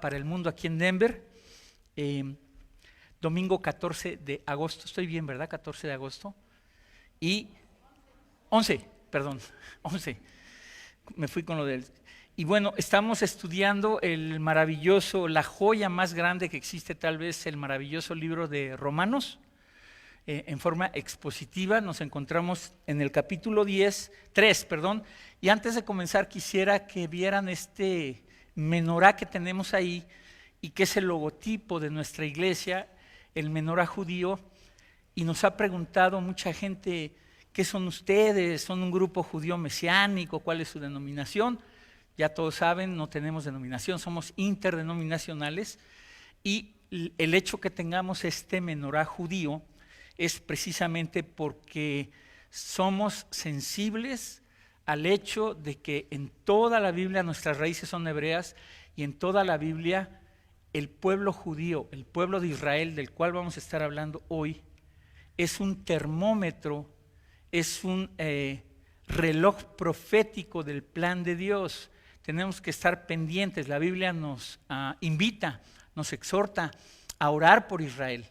para el mundo aquí en Denver, domingo 14 de agosto, estoy bien, ¿verdad? 14 de agosto, y 11, perdón, 11, me fui con lo del... Y bueno, estamos estudiando el maravilloso, la joya más grande que existe tal vez, el maravilloso libro de Romanos. En forma expositiva, nos encontramos en el capítulo 3, y antes de comenzar quisiera que vieran este menorá que tenemos ahí y que es el logotipo de nuestra iglesia, el menorá judío, y nos ha preguntado mucha gente, ¿qué son ustedes? ¿Son un grupo judío mesiánico? ¿Cuál es su denominación? Ya todos saben, no tenemos denominación, somos interdenominacionales, y el hecho que tengamos este menorá judío es precisamente porque somos sensibles al hecho de que en toda la Biblia nuestras raíces son hebreas, y en toda la Biblia el pueblo judío, el pueblo de Israel, del cual vamos a estar hablando hoy, es un termómetro, es un reloj profético del plan de Dios. Tenemos que estar pendientes. La Biblia nos invita, nos exhorta a orar por Israel.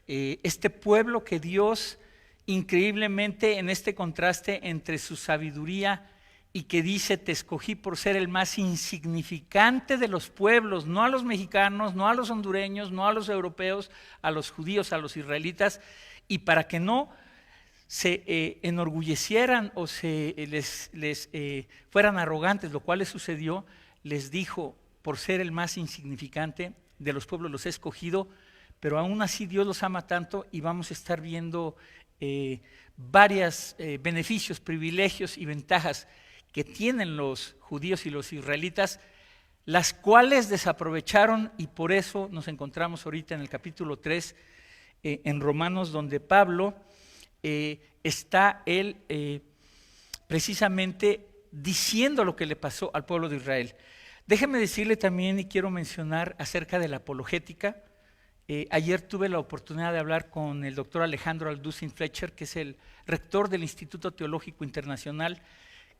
Este pueblo que Dios increíblemente, en este contraste entre su sabiduría y que dice, te escogí por ser el más insignificante de los pueblos, no a los mexicanos, no a los hondureños, no a los europeos, a los judíos, a los israelitas, y para que no se enorgullecieran o les fueran arrogantes, lo cual les sucedió, les dijo, por ser el más insignificante de los pueblos los he escogido, pero aún así Dios los ama tanto, y vamos a estar viendo varios beneficios, privilegios y ventajas que tienen los judíos y los israelitas, las cuales desaprovecharon, y por eso nos encontramos ahorita en el capítulo 3 en Romanos, donde Pablo está él precisamente diciendo lo que le pasó al pueblo de Israel. Déjeme decirle también, y quiero mencionar acerca de la apologética. Ayer tuve la oportunidad de hablar con el doctor Alejandro Alducin Fletcher, que es el rector del Instituto Teológico Internacional.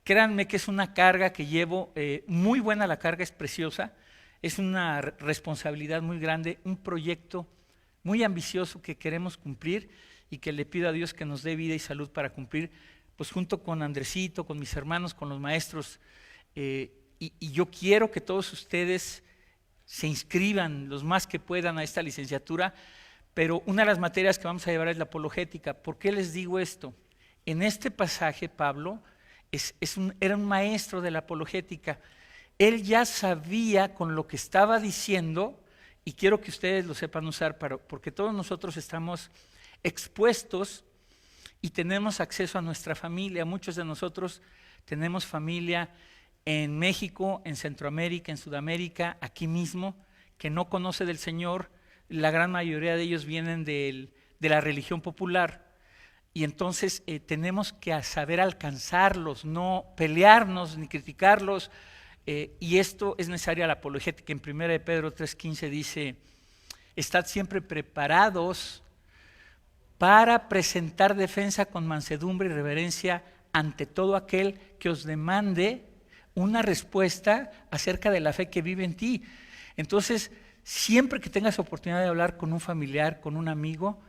Créanme que es una carga que llevo, muy buena la carga, es preciosa, es una responsabilidad muy grande, un proyecto muy ambicioso que queremos cumplir y que le pido a Dios que nos dé vida y salud para cumplir, pues junto con Andresito, con mis hermanos, con los maestros, y yo quiero que todos ustedes se inscriban los más que puedan a esta licenciatura, pero una de las materias que vamos a llevar es la apologética. ¿Por qué les digo esto? En este pasaje Pablo era un maestro de la apologética. Él ya sabía con lo que estaba diciendo, y quiero que ustedes lo sepan usar, porque todos nosotros estamos expuestos y tenemos acceso a nuestra familia. Muchos de nosotros tenemos familia en México, en Centroamérica, en Sudamérica, aquí mismo, que no conoce del Señor. La gran mayoría de ellos vienen de la religión popular, y entonces tenemos que saber alcanzarlos, no pelearnos ni criticarlos, y esto es necesaria la apologética. En 1 de Pedro 3:15 dice, estad siempre preparados para presentar defensa con mansedumbre y reverencia ante todo aquel que os demande una respuesta acerca de la fe que vive en ti. Entonces, siempre que tengas oportunidad de hablar con un familiar, con un amigo,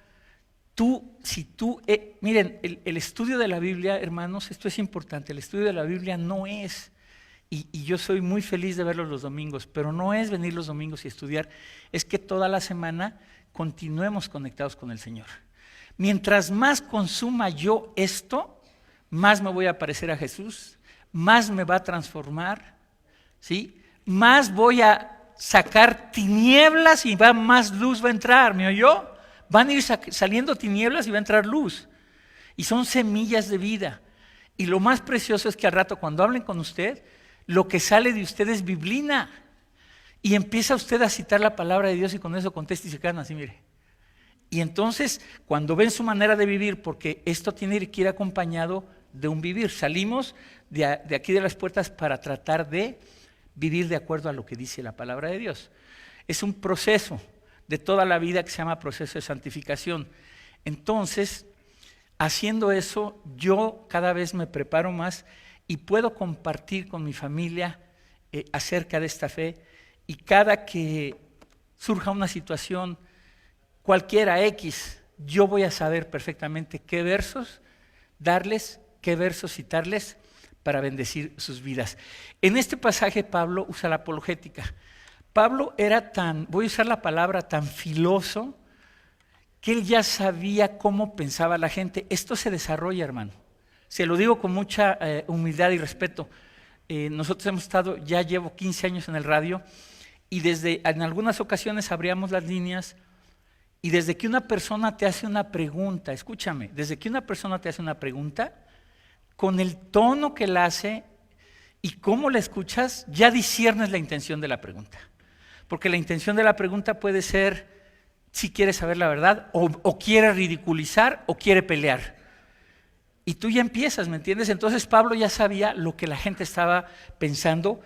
miren, el estudio de la Biblia, hermanos, esto es importante, el estudio de la Biblia no es, y yo soy muy feliz de verlos los domingos, pero no es venir los domingos y estudiar, es que toda la semana continuemos conectados con el Señor. Mientras más consuma yo esto, más me voy a parecer a Jesús, más me va a transformar, ¿sí? Más voy a sacar tinieblas y más luz va a entrar, ¿me oyó? Van a ir saliendo tinieblas y va a entrar luz, y son semillas de vida. Y lo más precioso es que al rato cuando hablen con usted, lo que sale de usted es biblina, y empieza usted a citar la palabra de Dios, y con eso contesta y se quedan así, mire. Y entonces cuando ven su manera de vivir, porque esto tiene que ir acompañado de un vivir, salimos de aquí de las puertas para tratar de vivir de acuerdo a lo que dice la palabra de Dios. Es un proceso de toda la vida que se llama proceso de santificación. Entonces, haciendo eso, yo cada vez me preparo más y puedo compartir con mi familia acerca de esta fe, y cada que surja una situación, cualquiera X, yo voy a saber perfectamente qué versos darles, qué versos citarles para bendecir sus vidas. En este pasaje Pablo usa la apologética. Pablo era voy a usar la palabra, tan filoso, que él ya sabía cómo pensaba la gente. Esto se desarrolla, hermano. Se lo digo con mucha humildad y respeto. Nosotros hemos estado, ya llevo 15 años en el radio, y en algunas ocasiones abríamos las líneas, y desde que una persona te hace una pregunta, escúchame, desde que una persona te hace una pregunta, con el tono que la hace y cómo la escuchas, ya disciernes la intención de la pregunta. Porque la intención de la pregunta puede ser si quiere saber la verdad, o quiere ridiculizar, o quiere pelear. Y tú ya empiezas, ¿me entiendes? Entonces Pablo ya sabía lo que la gente estaba pensando,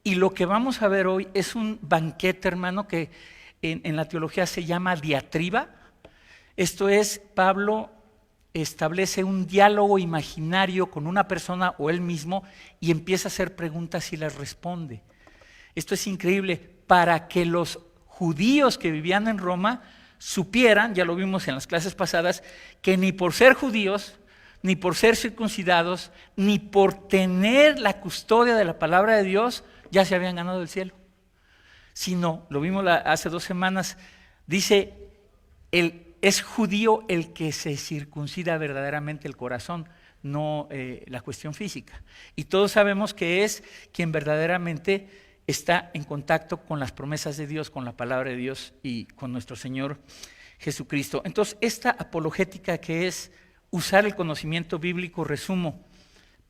y lo que vamos a ver hoy es un banquete, hermano, que en la teología se llama diatriba. Esto es, Pablo establece un diálogo imaginario con una persona o él mismo y empieza a hacer preguntas y las responde. Esto es increíble, para que los judíos que vivían en Roma supieran, ya lo vimos en las clases pasadas, que ni por ser judíos, ni por ser circuncidados, ni por tener la custodia de la palabra de Dios, ya se habían ganado el cielo. Sino, lo vimos hace 2 semanas, dice, es judío el que se circuncida verdaderamente el corazón, no la cuestión física. Y todos sabemos que es quien verdaderamente está en contacto con las promesas de Dios, con la palabra de Dios y con nuestro Señor Jesucristo. Entonces, esta apologética, que es usar el conocimiento bíblico, resumo,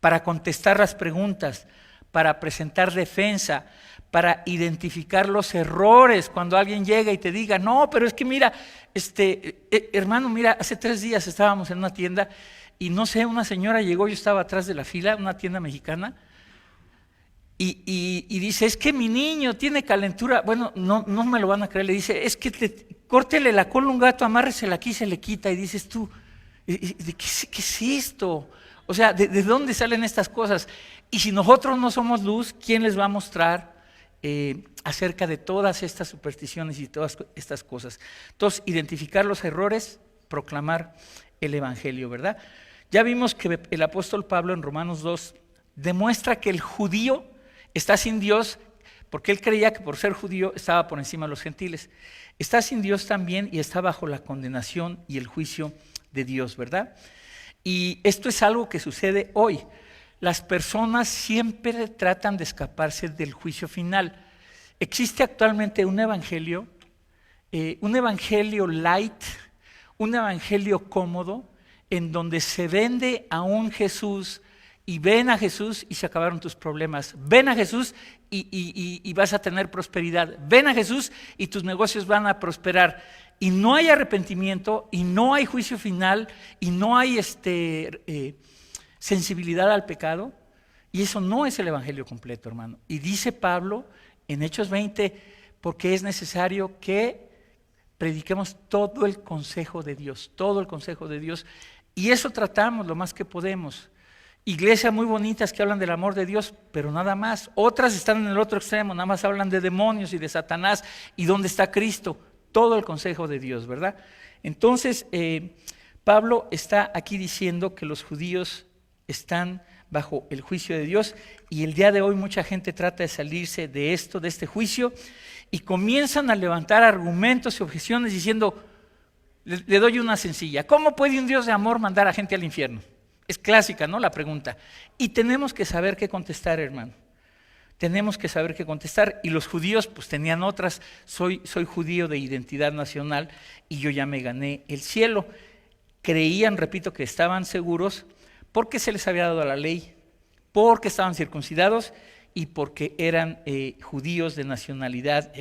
para contestar las preguntas, para presentar defensa, para identificar los errores cuando alguien llega y te diga, no, pero es que mira, hermano, mira, hace 3 días estábamos en una tienda y no sé, una señora llegó, yo estaba atrás de la fila, una tienda mexicana, y dice, es que mi niño tiene calentura. Bueno, no me lo van a creer, le dice, es que córtele la cola a un gato, amárresela aquí, se le quita, y dices tú, ¿qué es esto? O sea, ¿de dónde salen estas cosas? Y si nosotros no somos luz, ¿quién les va a mostrar acerca de todas estas supersticiones y todas estas cosas? Entonces, identificar los errores, proclamar el evangelio, ¿verdad? Ya vimos que el apóstol Pablo en Romanos 2 demuestra que el judío está sin Dios, porque él creía que por ser judío estaba por encima de los gentiles. Está sin Dios también y está bajo la condenación y el juicio de Dios, ¿verdad? Y esto es algo que sucede hoy. Las personas siempre tratan de escaparse del juicio final. Existe actualmente un evangelio light, un evangelio cómodo, en donde se vende a un Jesús, y ven a Jesús y se acabaron tus problemas. Ven a Jesús y vas a tener prosperidad. Ven a Jesús y tus negocios van a prosperar. Y no hay arrepentimiento, y no hay juicio final, y no hay sensibilidad al pecado. Y eso no es el evangelio completo, hermano. Y dice Pablo en Hechos 20, porque es necesario que prediquemos todo el consejo de Dios, todo el consejo de Dios. Y eso tratamos lo más que podemos. Iglesias muy bonitas que hablan del amor de Dios, pero nada más. Otras están en el otro extremo, nada más hablan de demonios y de Satanás y dónde está Cristo. Todo el consejo de Dios, ¿verdad? Entonces, Pablo está aquí diciendo que los judíos están bajo el juicio de Dios, y el día de hoy mucha gente trata de salirse de esto, de este juicio, y comienzan a levantar argumentos y objeciones diciendo, le doy una sencilla, ¿cómo puede un Dios de amor mandar a gente al infierno? Es clásica, ¿no?, la pregunta. Y tenemos que saber qué contestar, hermano. Tenemos que saber qué contestar. Y los judíos pues tenían otras. Soy judío de identidad nacional y yo ya me gané el cielo. Creían, repito, que estaban seguros porque se les había dado la ley, porque estaban circuncidados y porque eran judíos de nacionalidad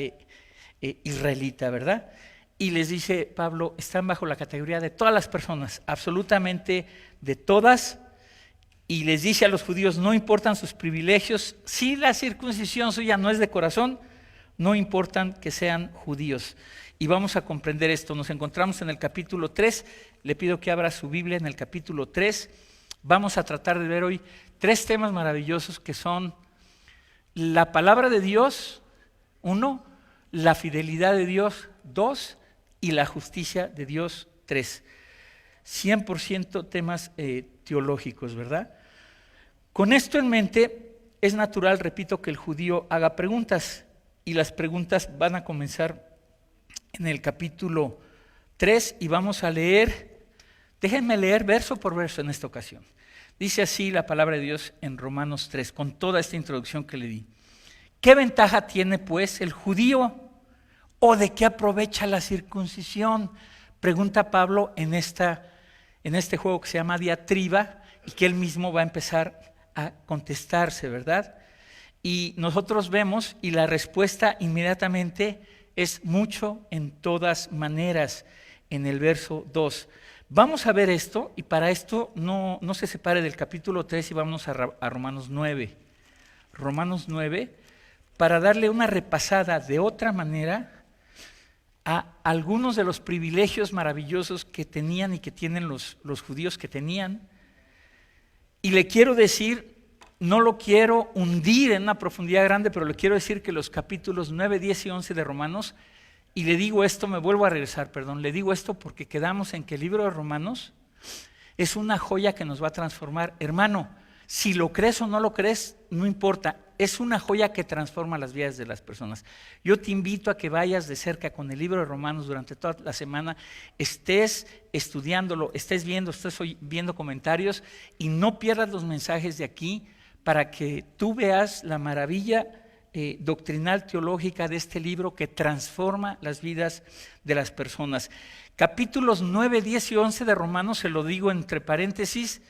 israelita, ¿verdad? Y les dice Pablo, están bajo la categoría de todas las personas, absolutamente de todas. Y les dice a los judíos, no importan sus privilegios, si la circuncisión suya no es de corazón, no importan que sean judíos. Y vamos a comprender esto. Nos encontramos en el capítulo 3, le pido que abra su Biblia en el capítulo 3. Vamos a tratar de ver hoy 3 temas maravillosos que son la palabra de Dios, 1, la fidelidad de Dios, 2, y la justicia de Dios, 3. 100% temas teológicos, ¿verdad? Con esto en mente, es natural, repito, que el judío haga preguntas, y las preguntas van a comenzar en el capítulo 3, y vamos a leer, déjenme leer verso por verso en esta ocasión. Dice así la palabra de Dios en Romanos 3, con toda esta introducción que le di. ¿Qué ventaja tiene pues el judío? ¿O de qué aprovecha la circuncisión? Pregunta Pablo en este juego que se llama diatriba, y que él mismo va a empezar a contestarse, ¿verdad? Y nosotros vemos, y la respuesta inmediatamente es mucho en todas maneras, en el verso 2. Vamos a ver esto, y para esto no se separe del capítulo 3 y vámonos a Romanos 9. Romanos 9, para darle una repasada de otra manera a algunos de los privilegios maravillosos que tenían y que tienen los judíos que tenían. Y le quiero decir, no lo quiero hundir en una profundidad grande, pero le quiero decir que los capítulos 9, 10 y 11 de Romanos, y le digo esto, le digo esto porque quedamos en que el libro de Romanos es una joya que nos va a transformar. Hermano, si lo crees o no lo crees, no importa, es una joya que transforma las vidas de las personas. Yo te invito a que vayas de cerca con el libro de Romanos durante toda la semana, estés estudiándolo, estés viendo comentarios, y no pierdas los mensajes de aquí para que tú veas la maravilla doctrinal teológica de este libro que transforma las vidas de las personas. Capítulos 9, 10 y 11 de Romanos, se lo digo entre paréntesis,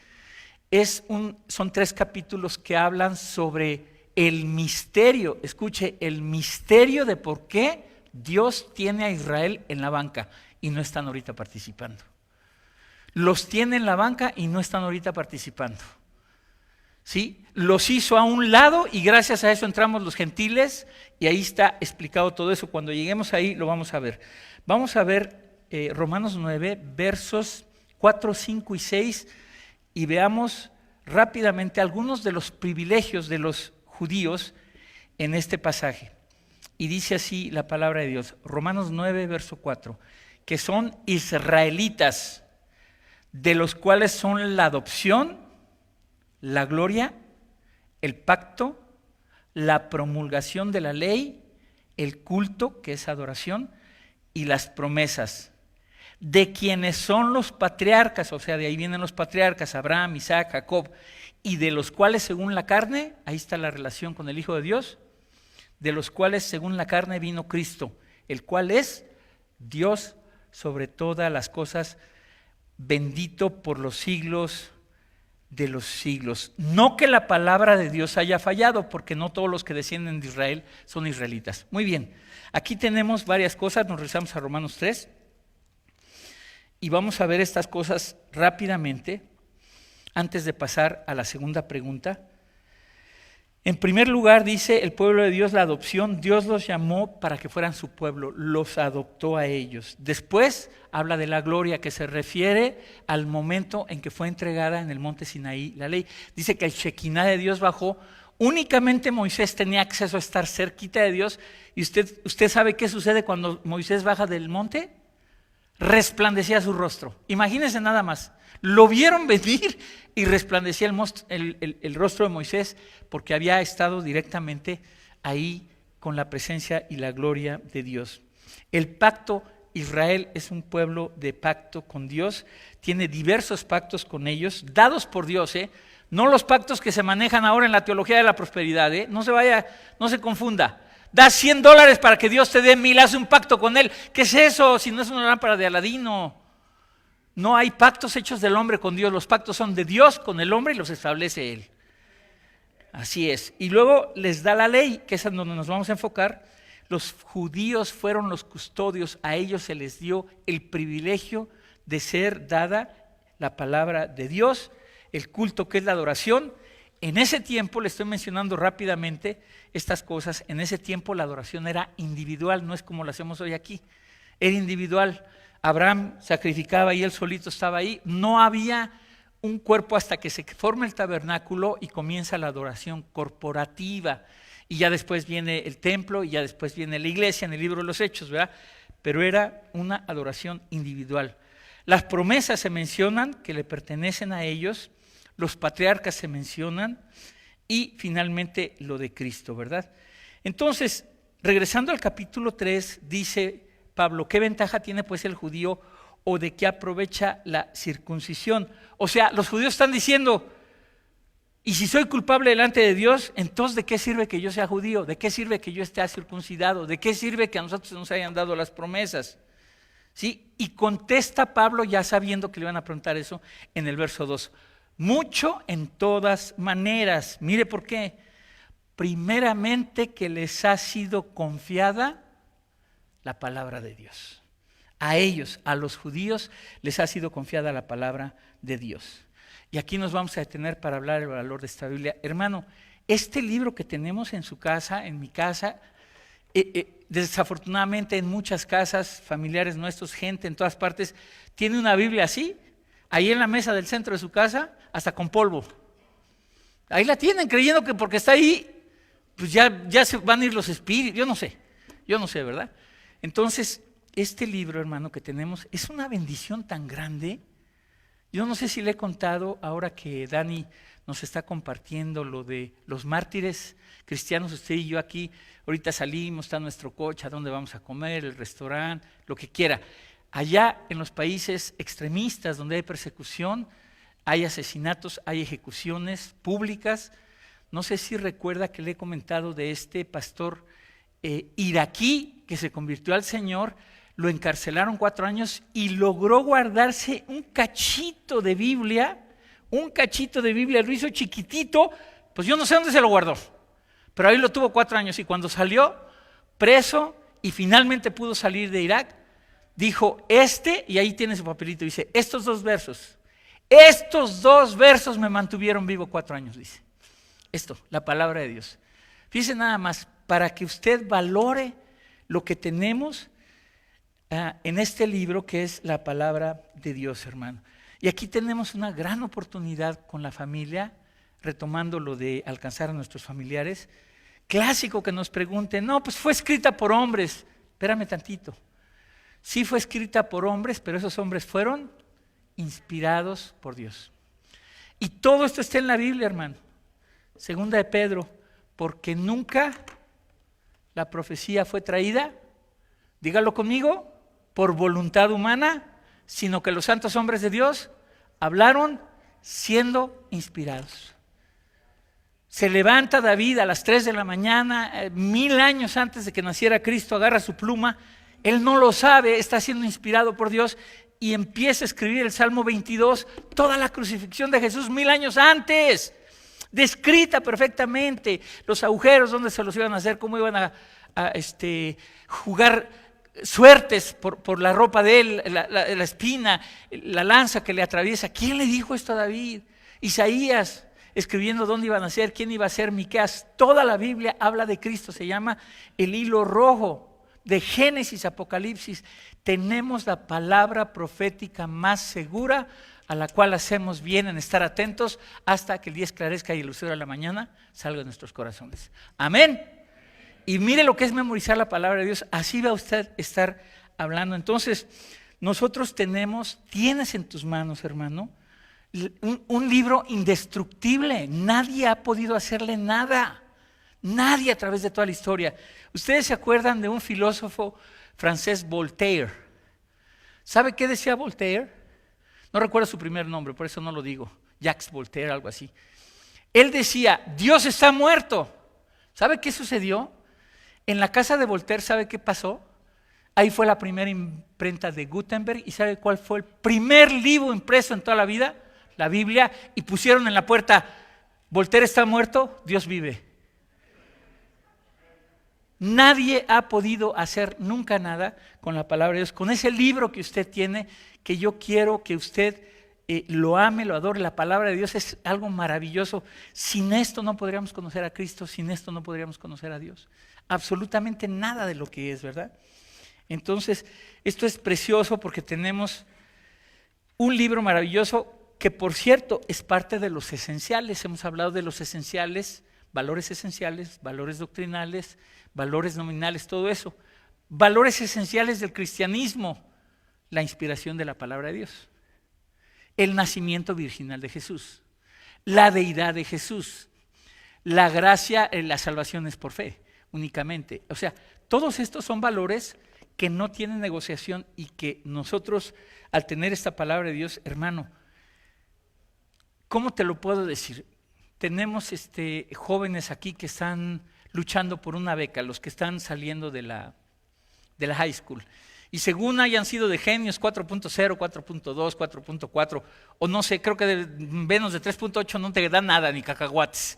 son 3 capítulos que hablan sobre el misterio, escuche, el misterio de por qué Dios tiene a Israel en la banca y no están ahorita participando. Los tiene en la banca y no están ahorita participando. ¿Sí? Los hizo a un lado y gracias a eso entramos los gentiles, y ahí está explicado todo eso. Cuando lleguemos ahí lo vamos a ver. Vamos a ver Romanos 9, versos 4, 5 y 6, y veamos rápidamente algunos de los privilegios de los judíos en este pasaje. Y dice así la palabra de Dios, Romanos 9, verso 4, que son israelitas, de los cuales son la adopción, la gloria, el pacto, la promulgación de la ley, el culto, que es adoración, y las promesas, de quienes son los patriarcas, o sea, de ahí vienen los patriarcas, Abraham, Isaac, Jacob, y de los cuales según la carne, ahí está la relación con el Hijo de Dios, de los cuales según la carne vino Cristo, el cual es Dios sobre todas las cosas, bendito por los siglos de los siglos. No que la palabra de Dios haya fallado, porque no todos los que descienden de Israel son israelitas. Muy bien, aquí tenemos varias cosas, nos regresamos a Romanos 3 y vamos a ver estas cosas rápidamente antes de pasar a la segunda pregunta. En primer lugar dice el pueblo de Dios, la adopción. Dios los llamó para que fueran su pueblo, los adoptó a ellos. Después habla de la gloria, que se refiere al momento en que fue entregada en el monte Sinaí la ley. Dice que el Shekinah de Dios bajó. Únicamente Moisés tenía acceso a estar cerquita de Dios. ¿Y usted sabe qué sucede cuando Moisés baja del monte? Resplandecía su rostro. Imagínense nada más. Lo vieron venir y resplandecía el rostro de Moisés, porque había estado directamente ahí con la presencia y la gloria de Dios. El pacto, Israel es un pueblo de pacto con Dios, tiene diversos pactos con ellos, dados por Dios, no los pactos que se manejan ahora en la teología de la prosperidad, no se confunda. Da $100 para que Dios te dé 1,000, haz un pacto con Él. ¿Qué es eso? Si no es una lámpara de Aladino. No hay pactos hechos del hombre con Dios, los pactos son de Dios con el hombre y los establece Él. Así es. Y luego les da la ley, que es en donde nos vamos a enfocar. Los judíos fueron los custodios, a ellos se les dio el privilegio de ser dada la palabra de Dios, el culto que es la adoración. En ese tiempo, le estoy mencionando rápidamente estas cosas, en ese tiempo la adoración era individual, no es como lo hacemos hoy aquí, era individual. Abraham sacrificaba y él solito estaba ahí, no había un cuerpo hasta que se forma el tabernáculo y comienza la adoración corporativa. y ya después viene el templo, y ya después viene la iglesia en el libro de los Hechos, ¿verdad? Pero era una adoración individual. Las promesas se mencionan que le pertenecen a ellos, los patriarcas se mencionan, y finalmente lo de Cristo, ¿verdad? Entonces, regresando al capítulo 3, dice Pablo, ¿qué ventaja tiene pues el judío o de qué aprovecha la circuncisión? O sea, los judíos están diciendo, y si soy culpable delante de Dios, entonces ¿de qué sirve que yo sea judío? ¿De qué sirve que yo esté circuncidado? ¿De qué sirve que a nosotros nos hayan dado las promesas? ¿Sí? Y contesta Pablo, ya sabiendo que le van a preguntar eso, en el verso 2. Mucho en todas maneras. Mire por qué. Primeramente que les ha sido confiada la palabra de Dios. A ellos, a los judíos, les ha sido confiada la palabra de Dios. Y aquí nos vamos a detener para hablar del valor de esta Biblia. Hermano, este libro que tenemos en su casa, en mi casa, desafortunadamente en muchas casas, familiares nuestros, gente en todas partes, tiene una Biblia así, ahí en la mesa del centro de su casa, hasta con polvo. Ahí la tienen, creyendo que porque está ahí, pues ya se van a ir los espíritus, yo no sé, ¿verdad? Entonces, este libro, hermano, que tenemos, es una bendición tan grande. Yo no sé si le he contado, ahora que Dani nos está compartiendo lo de los mártires cristianos, usted y yo aquí, ahorita salimos, está nuestro coche, a dónde vamos a comer, el restaurante, lo que quiera. Allá en los países extremistas donde hay persecución, hay asesinatos, hay ejecuciones públicas. No sé si recuerda que le he comentado de este pastor iraquí que se convirtió al Señor. Lo encarcelaron 4 años y logró guardarse un cachito de Biblia, lo hizo chiquitito, pues yo no sé dónde se lo guardó, pero ahí lo tuvo 4 años y cuando salió preso y finalmente pudo salir de Irak, dijo y ahí tiene su papelito, dice, estos dos versos me mantuvieron vivo 4 años, dice. Esto, la palabra de Dios. Fíjese nada más, para que usted valore lo que tenemos en este libro que es la palabra de Dios, hermano. Y aquí tenemos una gran oportunidad con la familia, retomando lo de alcanzar a nuestros familiares. Clásico que nos pregunten, no, pues fue escrita por hombres. Espérame tantito. Sí fue escrita por hombres, pero esos hombres fueron inspirados por Dios. Y todo esto está en la Biblia, hermano. Segunda de Pedro, porque nunca la profecía fue traída, dígalo conmigo, por voluntad humana, sino que los santos hombres de Dios hablaron siendo inspirados. Se levanta David a las 3 de la mañana, 1000 años antes de que naciera Cristo, agarra su pluma, él no lo sabe, está siendo inspirado por Dios y empieza a escribir el Salmo 22, toda la crucifixión de Jesús 1000 años antes, descrita perfectamente, los agujeros donde se los iban a hacer, cómo iban a jugar suertes por la ropa de él, la espina, la lanza que le atraviesa. ¿Quién le dijo esto a David? Isaías, escribiendo dónde iban a ser, quién iba a ser Miqueas. Toda la Biblia habla de Cristo, se llama el hilo rojo. De Génesis a Apocalipsis tenemos la palabra profética más segura, a la cual hacemos bien en estar atentos hasta que el día esclarezca y el lucero de la mañana salga de nuestros corazones. Amén. Y mire lo que es memorizar la palabra de Dios, así va usted a estar hablando. Entonces, nosotros tienes en tus manos, hermano, un libro indestructible. Nadie ha podido hacerle nada. Nadie a través de toda la historia. Ustedes se acuerdan de un filósofo francés, Voltaire. ¿Sabe qué decía Voltaire? No recuerdo su primer nombre, por eso no lo digo. Jacques Voltaire, algo así. Él decía, Dios está muerto. ¿Sabe qué sucedió? En la casa de Voltaire, ¿sabe qué pasó? Ahí fue la primera imprenta de Gutenberg. ¿Y sabe cuál fue el primer libro impreso en toda la vida? La Biblia. Y pusieron en la puerta, Voltaire está muerto, Dios vive. Nadie ha podido hacer nunca nada con la palabra de Dios, con ese libro que usted tiene, que yo quiero que usted lo ame, lo adore. La palabra de Dios es algo maravilloso. Sin esto no podríamos conocer a Cristo, sin esto no podríamos conocer a Dios. Absolutamente nada de lo que es, ¿verdad? Entonces, esto es precioso porque tenemos un libro maravilloso que, por cierto, es parte de los esenciales. Hemos hablado de los esenciales valores esenciales, valores doctrinales, valores nominales, todo eso. Valores esenciales del cristianismo, la inspiración de la palabra de Dios, el nacimiento virginal de Jesús, la deidad de Jesús, la gracia, la salvación es por fe únicamente. O sea, todos estos son valores que no tienen negociación y que nosotros, al tener esta palabra de Dios, hermano, ¿cómo te lo puedo decir? Tenemos jóvenes aquí que están luchando por una beca, los que están saliendo de la high school. Y según hayan sido de genios 4.0, 4.2, 4.4, o no sé, creo que de menos de 3.8 no te dan nada, ni cacahuates.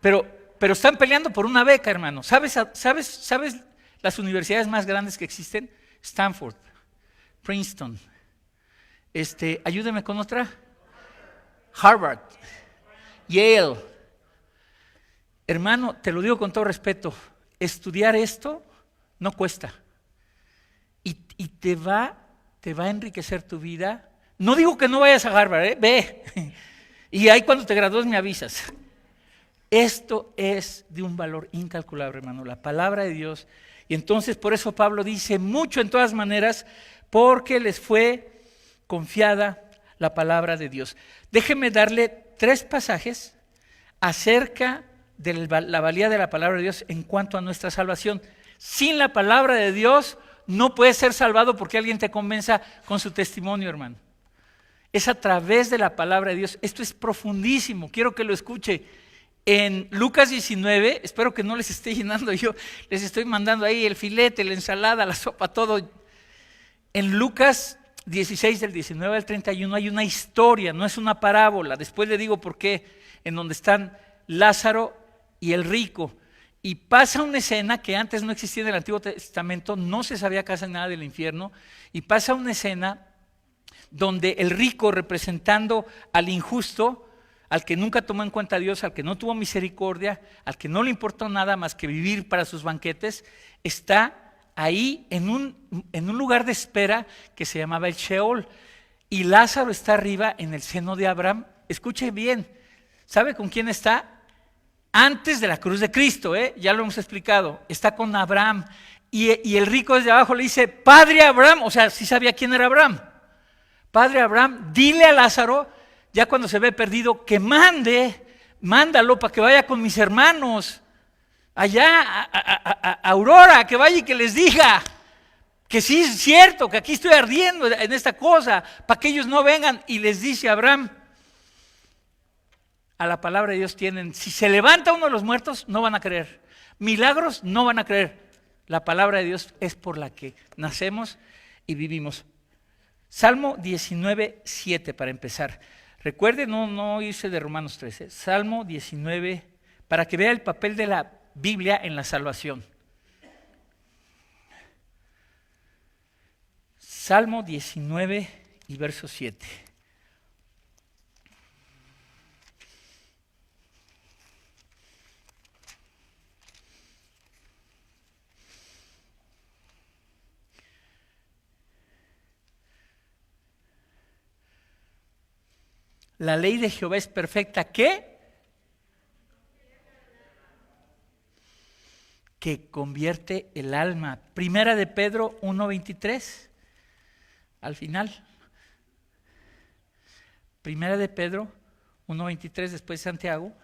Pero están peleando por una beca, hermano. ¿Sabes las universidades más grandes que existen? Stanford, Princeton, ayúdeme con otra. Harvard, Yale. Hermano, te lo digo con todo respeto, estudiar esto no cuesta. Y te va a enriquecer tu vida. No digo que no vayas a Harvard, ve. Y ahí cuando te gradúes me avisas. Esto es de un valor incalculable, hermano, la palabra de Dios. Y entonces por eso Pablo dice mucho en todas maneras, porque les fue confiada la palabra de Dios. Déjeme darle 3 pasajes acerca de la valía de la palabra de Dios en cuanto a nuestra salvación. Sin la palabra de Dios no puedes ser salvado porque alguien te convenza con su testimonio, hermano. Es a través de la palabra de Dios. Esto es profundísimo, quiero que lo escuche. En Lucas 19, espero que no les esté llenando yo, les estoy mandando ahí el filete, la ensalada, la sopa, todo. En Lucas 16, del 19 al 31 hay una historia, no es una parábola. Después le digo por qué, en donde están Lázaro y el rico. Y pasa una escena que antes no existía en el Antiguo Testamento, no se sabía casi nada del infierno, y pasa una escena donde el rico, representando al injusto, al que nunca tomó en cuenta a Dios, al que no tuvo misericordia, al que no le importó nada más que vivir para sus banquetes, está ahí en un lugar de espera que se llamaba el Sheol, y Lázaro está arriba en el seno de Abraham. Escuche bien, ¿sabe con quién está? Antes de la cruz de Cristo, ya lo hemos explicado, está con Abraham, y el rico desde abajo le dice, Padre Abraham, o sea, sí sabía quién era Abraham. Padre Abraham, dile a Lázaro, ya cuando se ve perdido, que mándalo para que vaya con mis hermanos, allá a Aurora, que vaya y que les diga que sí es cierto, que aquí estoy ardiendo en esta cosa, para que ellos no vengan. Y les dice Abraham, a la palabra de Dios tienen, si se levanta uno de los muertos, no van a creer. Milagros no van a creer. La palabra de Dios es por la que nacemos y vivimos. Salmo 19, 7 para empezar. Recuerde no irse de Romanos 13. Salmo 19, para que vea el papel de la Biblia en la salvación. Salmo 19 y verso 7. La ley de Jehová es perfecta, ¿qué? Que convierte el alma. Primera de Pedro 1:23, al final. Primera de Pedro 1:23, después de Santiago.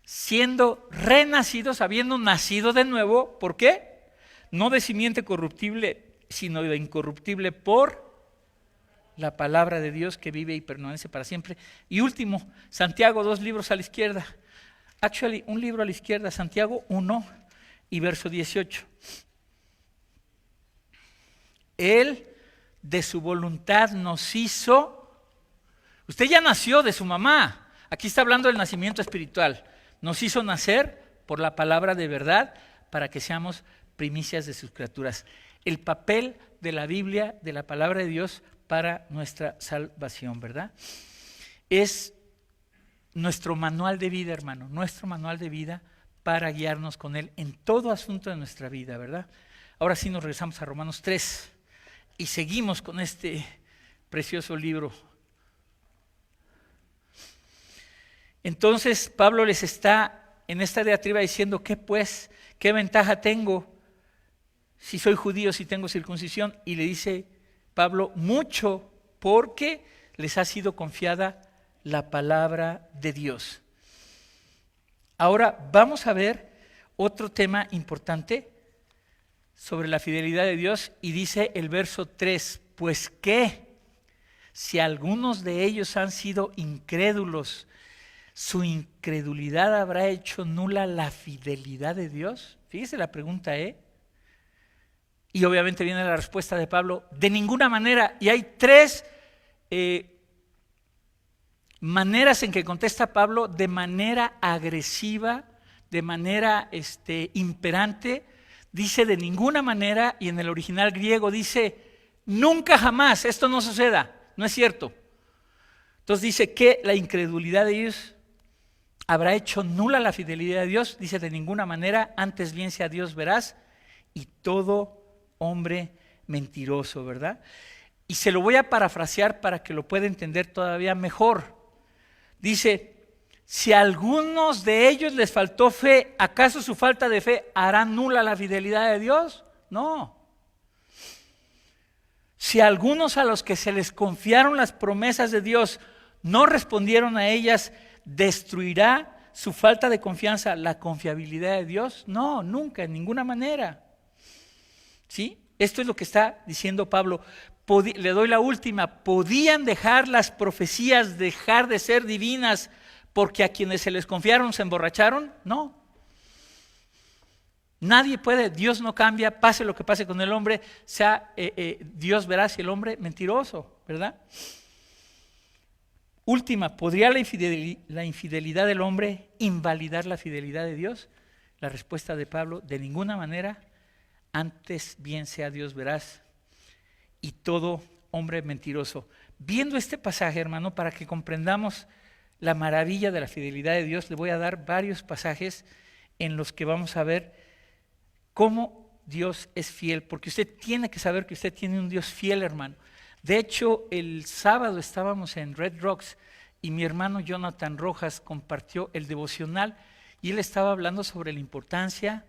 Siendo renacidos, habiendo nacido de nuevo, ¿por qué? No de simiente corruptible, sino de incorruptible por la palabra de Dios que vive y permanece para siempre. Y último, Santiago, 2 libros a la izquierda. Actually, un libro a la izquierda, Santiago 1 y verso 18. Él de su voluntad nos hizo. Usted ya nació de su mamá. Aquí está hablando del nacimiento espiritual. Nos hizo nacer por la palabra de verdad para que seamos primicias de sus criaturas. El papel de la Biblia, de la palabra de Dios para nuestra salvación, ¿verdad? Es nuestro manual de vida, hermano, nuestro manual de vida para guiarnos con él en todo asunto de nuestra vida, ¿verdad? Ahora sí nos regresamos a Romanos 3 y seguimos con este precioso libro Entonces Pablo les está en esta diatriba diciendo, ¿qué pues? ¿Qué ventaja tengo si soy judío, si tengo circuncisión? Y le dice Pablo, mucho, porque les ha sido confiada la palabra de Dios. Ahora vamos a ver otro tema importante sobre la fidelidad de Dios, y dice el verso 3, pues ¿qué? Si algunos de ellos han sido incrédulos, ¿su incredulidad habrá hecho nula la fidelidad de Dios? Fíjese la pregunta, Y obviamente viene la respuesta de Pablo, de ninguna manera. Y hay tres maneras en que contesta Pablo, de manera agresiva, de manera imperante. Dice de ninguna manera, y en el original griego dice, nunca jamás, esto no suceda, no es cierto. Entonces dice que la incredulidad de ellos habrá hecho nula la fidelidad de Dios. Dice de ninguna manera, antes bien sea Dios veraz y todo hombre mentiroso, ¿verdad? Y se lo voy a parafrasear para que lo pueda entender todavía mejor. Dice, si a algunos de ellos les faltó fe, ¿acaso su falta de fe hará nula la fidelidad de Dios? No. Si a algunos a los que se les confiaron las promesas de Dios no respondieron a ellas, ¿destruirá su falta de confianza la confiabilidad de Dios? No, nunca, en ninguna manera. ¿Sí? Esto es lo que está diciendo Pablo. Le doy la última. ¿Podían dejar las profecías, dejar de ser divinas porque a quienes se les confiaron se emborracharon? No. Nadie puede, Dios no cambia, pase lo que pase con el hombre, sea Dios veraz y el hombre mentiroso, ¿verdad? Última, ¿podría la infidelidad del hombre invalidar la fidelidad de Dios? La respuesta de Pablo, de ninguna manera, antes bien sea Dios veraz y todo hombre mentiroso. Viendo este pasaje, hermano, para que comprendamos la maravilla de la fidelidad de Dios, le voy a dar varios pasajes en los que vamos a ver cómo Dios es fiel, porque usted tiene que saber que usted tiene un Dios fiel, hermano. De hecho, el sábado estábamos en Red Rocks y mi hermano Jonathan Rojas compartió el devocional y él estaba hablando sobre la importancia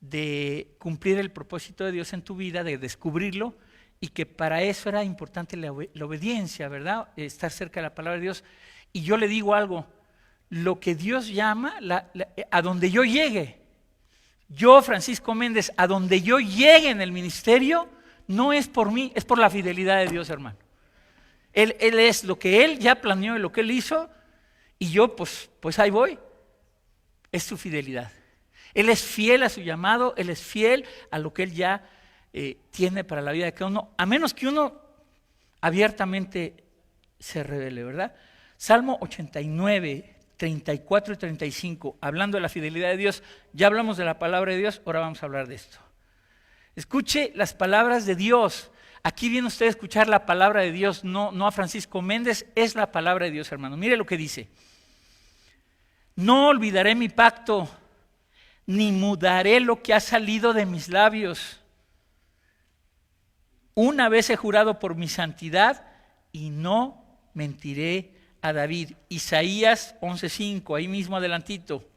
de cumplir el propósito de Dios en tu vida, de descubrirlo, y que para eso era importante la obediencia, ¿verdad? Estar cerca de la palabra de Dios. Y yo le digo algo, lo que Dios llama, a donde yo llegue, yo, Francisco Méndez, a donde yo llegue en el ministerio, no es por mí, es por la fidelidad de Dios, hermano. Él es lo que Él ya planeó y lo que Él hizo, y yo pues ahí voy. Es su fidelidad. Él es fiel a su llamado, Él es fiel a lo que Él ya tiene para la vida de cada uno, a menos que uno abiertamente se revele, ¿verdad? Salmo 89, 34 y 35, hablando de la fidelidad de Dios. Ya hablamos de la palabra de Dios, ahora vamos a hablar de esto. Escuche las palabras de Dios. Aquí viene usted a escuchar la palabra de Dios, no a Francisco Méndez, es la palabra de Dios, hermano. Mire lo que dice. No olvidaré mi pacto, ni mudaré lo que ha salido de mis labios. Una vez he jurado por mi santidad y no mentiré a David. Isaías 11:5, ahí mismo adelantito.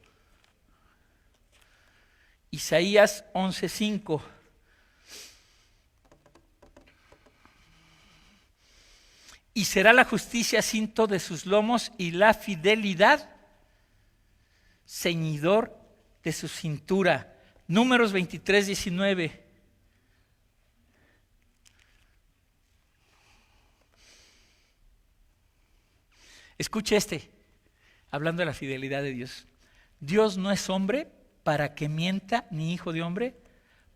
Isaías 11:5. Y será la justicia cinto de sus lomos y la fidelidad ceñidor de su cintura. Números 23:19. Escuche hablando de la fidelidad de Dios. Dios no es hombre para que mienta, ni hijo de hombre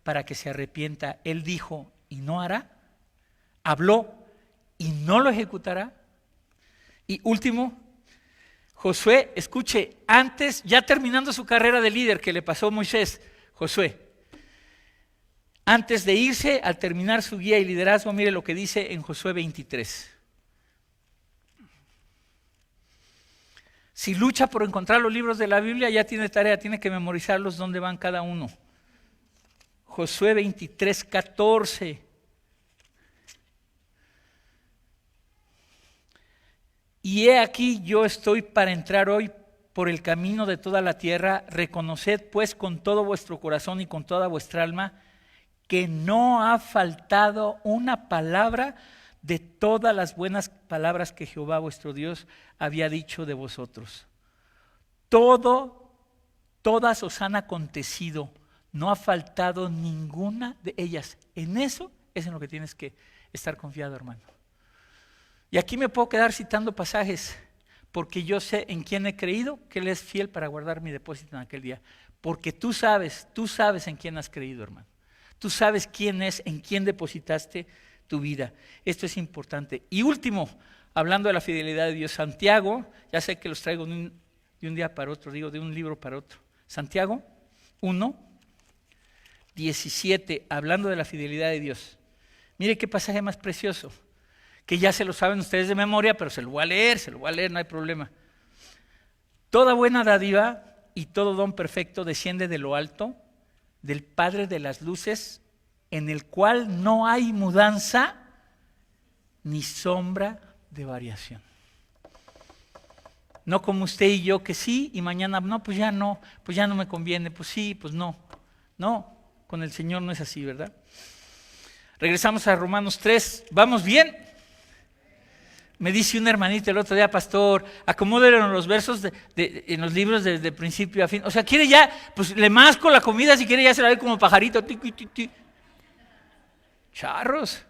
para que se arrepienta. Él dijo y no hará, habló y no lo ejecutará. Y último, Josué, escuche, antes, ya terminando su carrera de líder que le pasó a Moisés, Josué, antes de irse, al terminar su guía y liderazgo, mire lo que dice en Josué 23. Si lucha por encontrar los libros de la Biblia, ya tiene tarea, tiene que memorizarlos dónde van cada uno. Josué 23:14. Y he aquí yo estoy para entrar hoy por el camino de toda la tierra, reconoced pues con todo vuestro corazón y con toda vuestra alma que no ha faltado una palabra de todas las buenas palabras que Jehová vuestro Dios había dicho de vosotros. Todas os han acontecido, no ha faltado ninguna de ellas. En eso es en lo que tienes que estar confiado, hermano. Y aquí me puedo quedar citando pasajes, porque yo sé en quién he creído, que Él es fiel para guardar mi depósito en aquel día. Porque tú sabes en quién has creído, hermano. Tú sabes quién es, en quién depositaste tu vida. Esto es importante. Y último, hablando de la fidelidad de Dios, Santiago, ya sé que los traigo de un día para otro, digo de un libro para otro. Santiago 1:17, hablando de la fidelidad de Dios. Mire qué pasaje más precioso, que ya se lo saben ustedes de memoria, pero se lo voy a leer, no hay problema. Toda buena dádiva y todo don perfecto desciende de lo alto, del Padre de las luces, en el cual no hay mudanza ni sombra de variación. No como usted y yo que sí, y mañana no, pues ya no me conviene, pues sí, pues no. No, con el Señor no es así, ¿verdad? Regresamos a Romanos 3, ¿vamos bien? Me dice un hermanito el otro día, pastor, acomódenlo los versos en los libros de principio a fin. O sea, quiere ya, pues le masco la comida, si quiere ya se la ve como pajarito. Charros.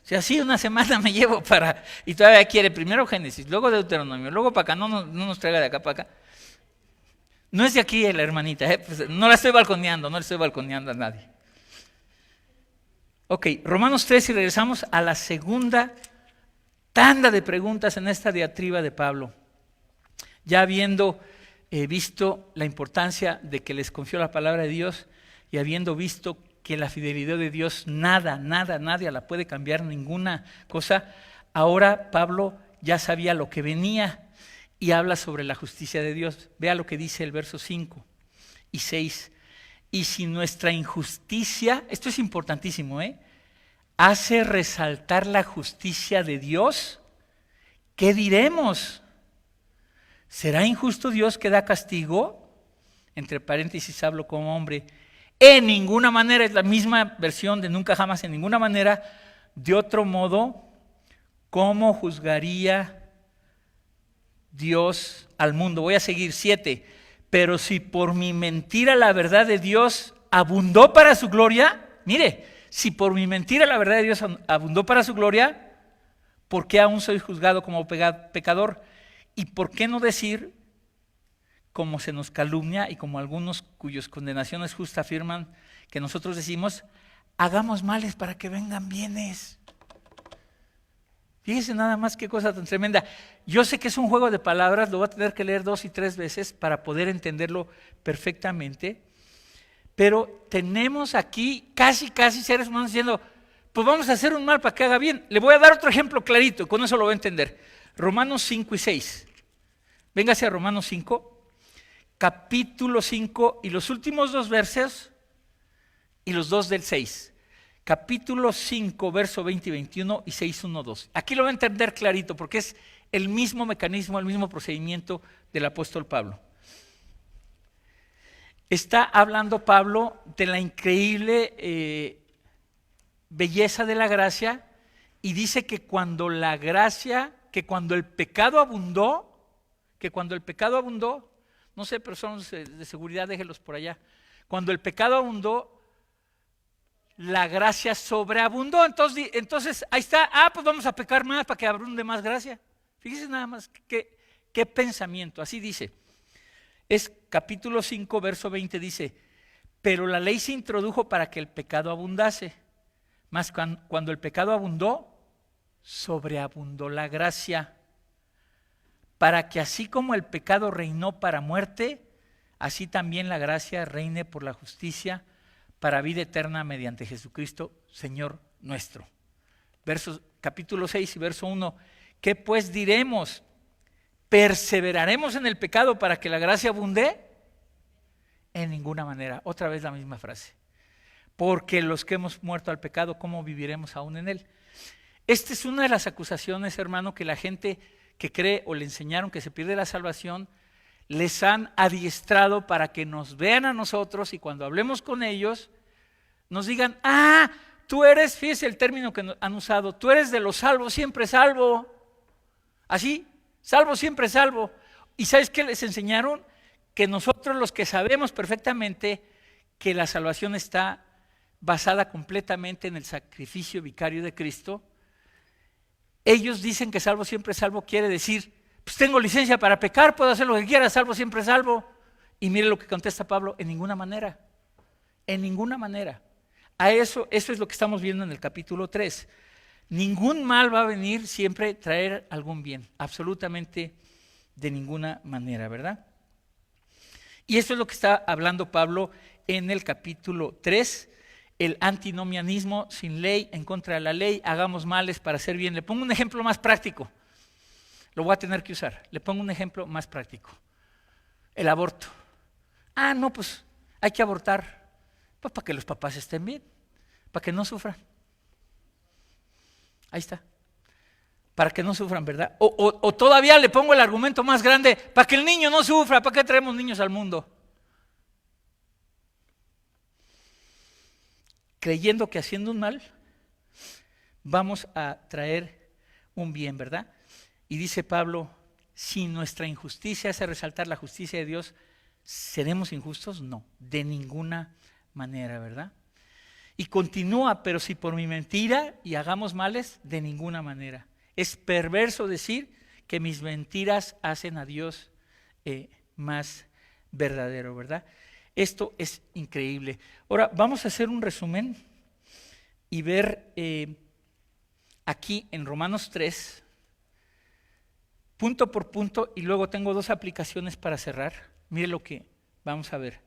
O sea, así una semana me llevo para, y todavía quiere primero Génesis, luego Deuteronomio, luego para acá, no nos traiga de acá para acá. No es de aquí la hermanita, pues no le estoy balconeando a nadie. Ok, Romanos 3 y regresamos a la segunda tanda de preguntas en esta diatriba de Pablo. Ya habiendo visto la importancia de que les confió la palabra de Dios y habiendo visto que la fidelidad de Dios nadie la puede cambiar, ninguna cosa, ahora Pablo ya sabía lo que venía y habla sobre la justicia de Dios. Vea lo que dice el verso 5 y 6. Y si nuestra injusticia, esto es importantísimo, hace resaltar la justicia de Dios, ¿qué diremos? ¿Será injusto Dios que da castigo? Entre paréntesis hablo como hombre. En ninguna manera, es la misma versión de nunca jamás, en ninguna manera. De otro modo, ¿cómo juzgaría Dios al mundo? Voy a seguir 7. Pero si por mi mentira la verdad de Dios abundó para su gloria, mire, si por mi mentira la verdad de Dios abundó para su gloria, ¿por qué aún soy juzgado como pecador? ¿Y por qué no decir, como se nos calumnia y como algunos cuyos condenaciones justas afirman que nosotros decimos, hagamos males para que vengan bienes? Fíjese nada más qué cosa tan tremenda. Yo sé que es un juego de palabras, lo voy a tener que leer 2 y 3 veces para poder entenderlo perfectamente. Pero tenemos aquí casi seres humanos diciendo, pues vamos a hacer un mal para que haga bien. Le voy a dar otro ejemplo clarito, con eso lo va a entender. Romanos 5 y 6. Véngase a Romanos 5, capítulo 5 y los últimos 2 versos y los 2 del 6. Capítulo 5, verso 20 y 21 y 6, 1, 2. Aquí lo va a entender clarito porque es el mismo mecanismo, el mismo procedimiento del apóstol Pablo. Está hablando Pablo de la increíble belleza de la gracia y dice que cuando el pecado abundó, no sé, pero son de seguridad, déjenlos por allá. Cuando el pecado abundó, la gracia sobreabundó. Entonces ahí está, pues vamos a pecar más para que abunde más gracia. Fíjense nada más qué pensamiento, así dice. Es capítulo 5, verso 20, dice, pero la ley se introdujo para que el pecado abundase, mas cuando el pecado abundó, sobreabundó la gracia, para que así como el pecado reinó para muerte, así también la gracia reine por la justicia para vida eterna mediante Jesucristo, Señor nuestro. Capítulo 6 y verso 1, ¿qué pues diremos? ¿Perseveraremos en el pecado para que la gracia abunde? En ninguna manera. Otra vez la misma frase. Porque los que hemos muerto al pecado, ¿cómo viviremos aún en él? Esta es una de las acusaciones, hermano, que la gente que cree o le enseñaron que se pierde la salvación, les han adiestrado para que nos vean a nosotros y cuando hablemos con ellos, nos digan, tú eres, fíjese el término que han usado, tú eres de los salvos, siempre salvo. Así, salvo, siempre salvo. ¿Y sabes qué les enseñaron? Que nosotros los que sabemos perfectamente que la salvación está basada completamente en el sacrificio vicario de Cristo, ellos dicen que salvo, siempre salvo quiere decir, pues tengo licencia para pecar, puedo hacer lo que quiera, salvo, siempre salvo. Y mire lo que contesta Pablo, en ninguna manera, en ninguna manera. Eso es lo que estamos viendo en el capítulo 3. Ningún mal va a venir siempre traer algún bien, absolutamente de ninguna manera, ¿verdad? Y eso es lo que está hablando Pablo en el capítulo 3, el antinomianismo sin ley, en contra de la ley, hagamos males para hacer bien. Le pongo un ejemplo más práctico, lo voy a tener que usar, le pongo un ejemplo más práctico, el aborto. No, pues hay que abortar, pues para que los papás estén bien, para que no sufran. Ahí está, para que no sufran, ¿verdad? O todavía le pongo el argumento más grande, para que el niño no sufra, ¿para qué traemos niños al mundo? Creyendo que haciendo un mal, vamos a traer un bien, ¿verdad? Y dice Pablo, si nuestra injusticia hace resaltar la justicia de Dios, ¿seremos injustos? No, de ninguna manera, ¿verdad? Y continúa, pero si por mi mentira y hagamos males, de ninguna manera. Es perverso decir que mis mentiras hacen a Dios más verdadero, ¿verdad? Esto es increíble. Ahora, vamos a hacer un resumen y ver aquí en Romanos 3, punto por punto, y luego tengo 2 aplicaciones para cerrar. Mire lo que vamos a ver.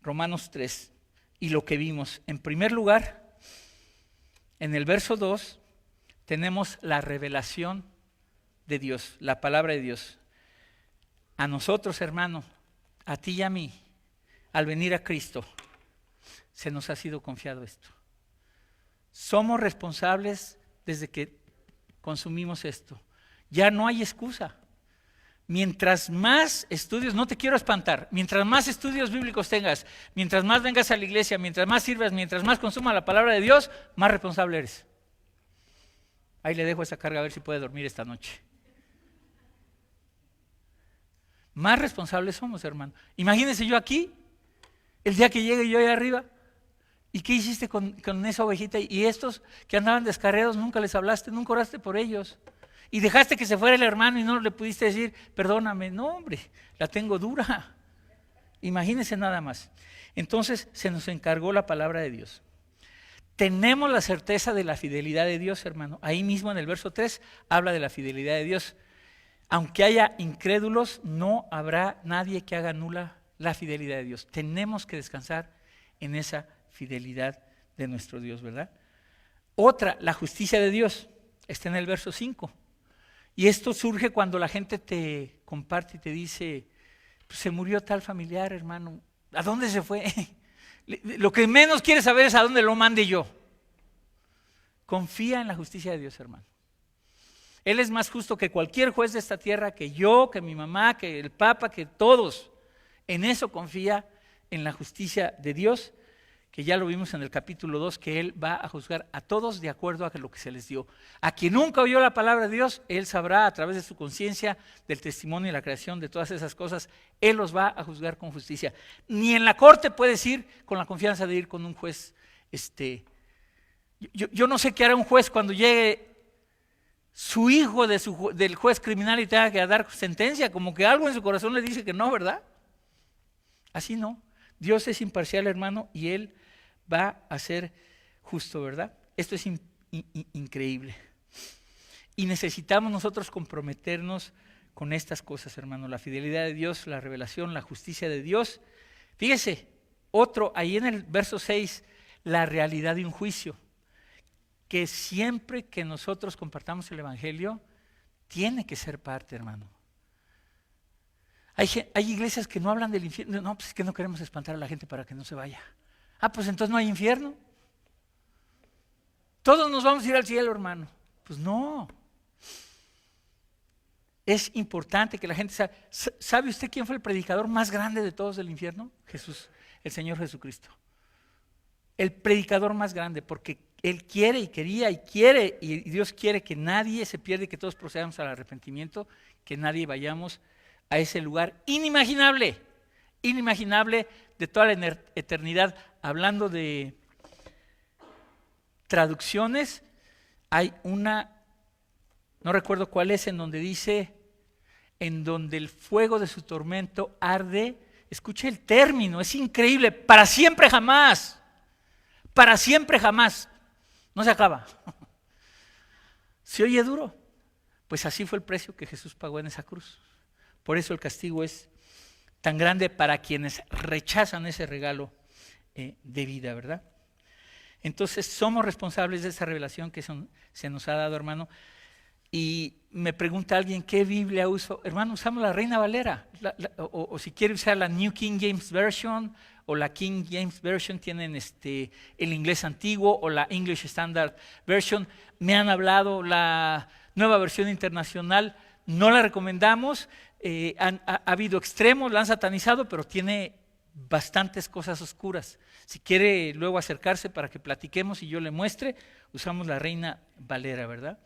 Romanos 3. Y lo que vimos, en primer lugar, en el verso 2, tenemos la revelación de Dios, la palabra de Dios. A nosotros, hermano, a ti y a mí, al venir a Cristo, se nos ha sido confiado esto. Somos responsables desde que consumimos esto. Ya no hay excusa. Mientras más estudios, no te quiero espantar, mientras más estudios bíblicos tengas, mientras más vengas a la iglesia, mientras más sirvas, mientras más consumas la palabra de Dios, más responsable eres. Ahí le dejo esa carga a ver si puede dormir esta noche. Más responsables somos, hermano. Imagínense yo aquí, el día que llegue yo ahí arriba, ¿y qué hiciste con esa ovejita? Y estos que andaban descarriados, nunca les hablaste, nunca oraste por ellos. Y dejaste que se fuera el hermano y no le pudiste decir, perdóname. No, hombre, la tengo dura. Imagínense nada más. Entonces se nos encargó la palabra de Dios. Tenemos la certeza de la fidelidad de Dios, hermano. Ahí mismo en el verso 3 habla de la fidelidad de Dios. Aunque haya incrédulos, no habrá nadie que haga nula la fidelidad de Dios. Tenemos que descansar en esa fidelidad de nuestro Dios, ¿verdad? Otra, la justicia de Dios, está en el verso 5. Y esto surge cuando la gente te comparte y te dice, pues se murió tal familiar, hermano, ¿a dónde se fue? Lo que menos quiere saber es a dónde lo mande yo. Confía en la justicia de Dios, hermano. Él es más justo que cualquier juez de esta tierra, que yo, que mi mamá, que el Papa, que todos. En eso confía, en la justicia de Dios, que ya lo vimos en el capítulo 2, que Él va a juzgar a todos de acuerdo a lo que se les dio. A quien nunca oyó la palabra de Dios, Él sabrá a través de su conciencia, del testimonio y la creación, de todas esas cosas, Él los va a juzgar con justicia. Ni en la corte puedes ir con la confianza de ir con un juez. Yo no sé qué hará un juez cuando llegue su hijo del juez criminal y tenga que dar sentencia, como que algo en su corazón le dice que no, ¿verdad? Así no. Dios es imparcial, hermano, y Él va a ser justo, ¿verdad? Esto es increíble. Y necesitamos nosotros comprometernos con estas cosas, hermano. La fidelidad de Dios, la revelación, la justicia de Dios. Fíjese, otro, ahí en el verso 6, la realidad de un juicio. Que siempre que nosotros compartamos el Evangelio, tiene que ser parte, hermano. Hay iglesias que no hablan del infierno. No, pues es que no queremos espantar a la gente para que no se vaya. Pues entonces no hay infierno. Todos nos vamos a ir al cielo, hermano. Pues no. Es importante que la gente sabe. ¿Sabe usted quién fue el predicador más grande de todos del infierno? Jesús, el Señor Jesucristo. El predicador más grande, porque Él quiere y quería y quiere, y Dios quiere que nadie se pierda y que todos procedamos al arrepentimiento, que nadie vayamos a ese lugar inimaginable, inimaginable de toda la eternidad. Hablando de traducciones, hay una, no recuerdo cuál es, en donde dice, en donde el fuego de su tormento arde. Escuche el término, es increíble, para siempre jamás, para siempre jamás, no se acaba. ¿Se oye duro? Pues así fue el precio que Jesús pagó en esa cruz. Por eso el castigo es tan grande para quienes rechazan ese regalo de vida, ¿verdad? Entonces somos responsables de esa revelación que se nos ha dado, hermano. Y me pregunta alguien, ¿qué Biblia uso? Hermano, usamos la Reina Valera, o si quiere usar la New King James Version, o la King James Version, tienen el inglés antiguo, o la English Standard Version. Me han hablado la nueva versión internacional, no la recomendamos, ha habido extremos, la han satanizado, pero tiene bastantes cosas oscuras. Si quiere luego acercarse para que platiquemos y yo le muestre, usamos la Reina Valera, ¿verdad?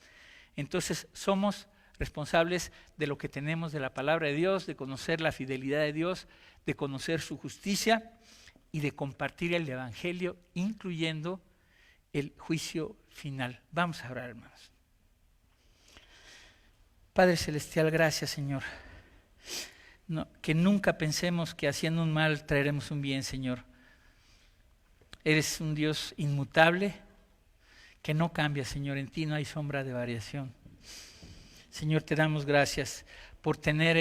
Entonces somos responsables de lo que tenemos de la palabra de Dios, de conocer la fidelidad de Dios, de conocer su justicia y de compartir el evangelio, incluyendo el juicio final. Vamos a orar, hermanos. Padre Celestial, gracias, Señor. Que nunca pensemos que haciendo un mal traeremos un bien, Señor. Eres un Dios inmutable, que no cambia, Señor. En ti no hay sombra de variación. Señor, te damos gracias por tener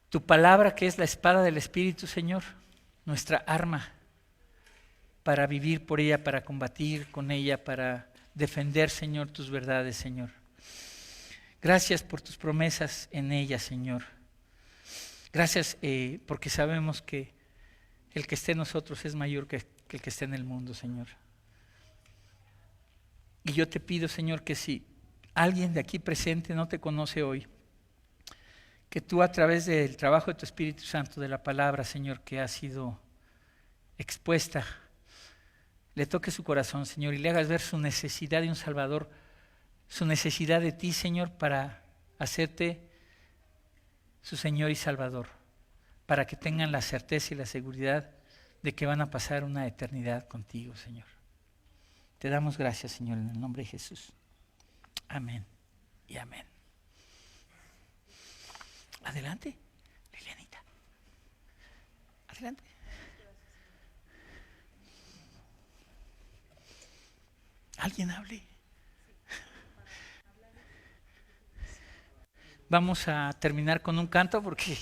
tu palabra, que es la espada del Espíritu, Señor, nuestra arma para vivir por ella, para combatir con ella, para defender, Señor, tus verdades, Señor. Gracias por tus promesas en ella, Señor. Gracias porque sabemos que el que esté en nosotros es mayor que el que esté en el mundo, Señor. Y yo te pido, Señor, que si alguien de aquí presente no te conoce hoy, que tú a través del trabajo de tu Espíritu Santo, de la palabra, Señor, que ha sido expuesta, le toque su corazón, Señor, y le hagas ver su necesidad de un Salvador, su necesidad de ti, Señor, para hacerte su Señor y Salvador, para que tengan la certeza y la seguridad de que van a pasar una eternidad contigo, Señor. Te damos gracias, Señor, en el nombre de Jesús. Amén y amén. Adelante, Lilianita. Adelante. ¿Alguien hable? Vamos a terminar con un canto porque